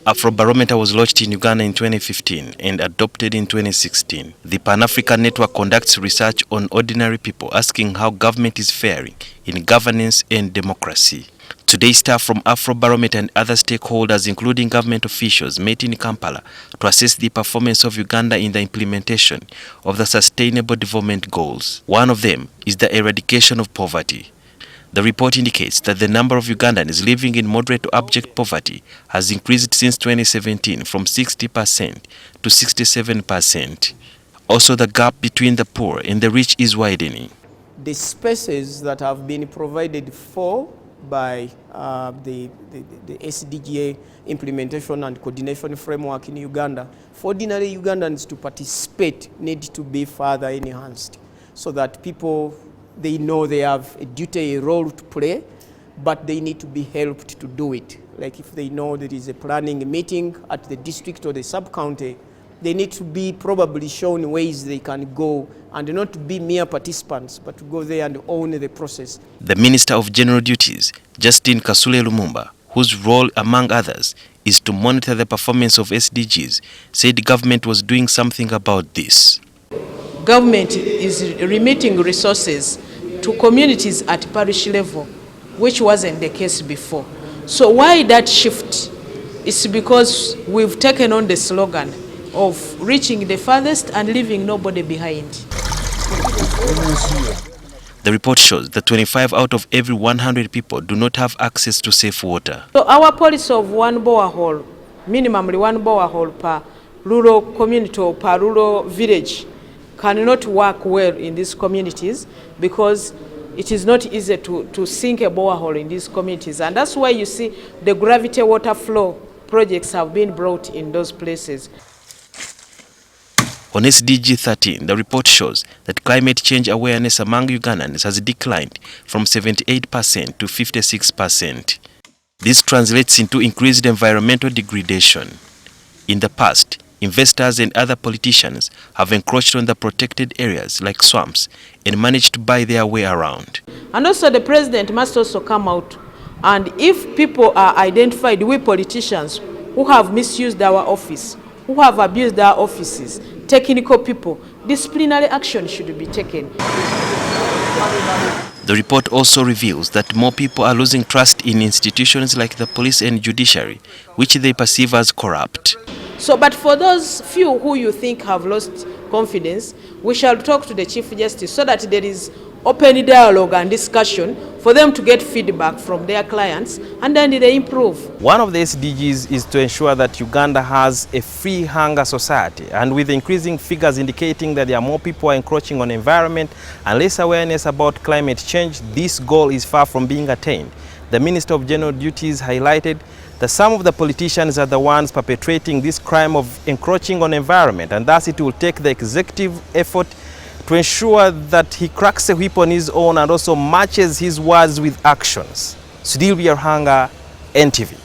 AFROBAROMETER was launched in Uganda in 2015 and adopted in 2016. The Pan-African network conducts research on ordinary people, asking how government is faring in governance and democracy. Today, staff from AFROBAROMETER and other stakeholders, including government officials, met in Kampala to assess the performance of Uganda in the implementation of the Sustainable Development Goals. One of them is the eradication of poverty. The report indicates that the number of Ugandans living in moderate to abject poverty has increased since 2017 from 60% to 67%. Also, the gap between the poor and the rich is widening. The spaces that have been provided for by the SDGA implementation and coordination framework in Uganda, for ordinary Ugandans to participate, need to be further enhanced so that people, they know they have a duty, a role to play, but they need to be helped to do it. Like if they know there is a planning meeting at the district or the sub-county, they need to be probably shown ways they can go and not to be mere participants, but to go there and own the process. The Minister of General Duties, Justine Kasule Lumumba, whose role, among others, is to monitor the performance of SDGs, said the government was doing something about this. Government is remitting resources to communities at parish level, which wasn't the case before. So why that shift? It's because we've taken on the slogan of reaching the farthest and leaving nobody behind. The report shows that 25 out of every 100 people do not have access to safe water. So our policy of one borehole, minimally one borehole per rural community or per rural village, cannot work well in these communities because it is not easy to sink a borehole in these communities. And that's why you see the gravity water flow projects have been brought in those places. On SDG 13, the report shows that climate change awareness among Ugandans has declined from 78% to 56%. This translates into increased environmental degradation. In the past, investors and other politicians have encroached on the protected areas like swamps and managed to buy their way around. And also the president must also come out, and if people are identified, we politicians who have misused our office, who have abused our offices, technical people, disciplinary action should be taken. The report also reveals that more people are losing trust in institutions like the police and judiciary, which they perceive as corrupt. So, but for those few who you think have lost confidence, we shall talk to the Chief Justice so that there is open dialogue and discussion for them to get feedback from their clients, and then they improve. One of the SDGs is to ensure that Uganda has a free hunger society, and with increasing figures indicating that there are more people encroaching on environment and less awareness about climate change, this goal is far from being attained. The Minister of General Duties highlighted that some of the politicians are the ones perpetrating this crime of encroaching on environment, and thus it will take the executive effort to ensure that he cracks a whip on his own and also matches his words with actions. Sudil Biarhanga, NTV.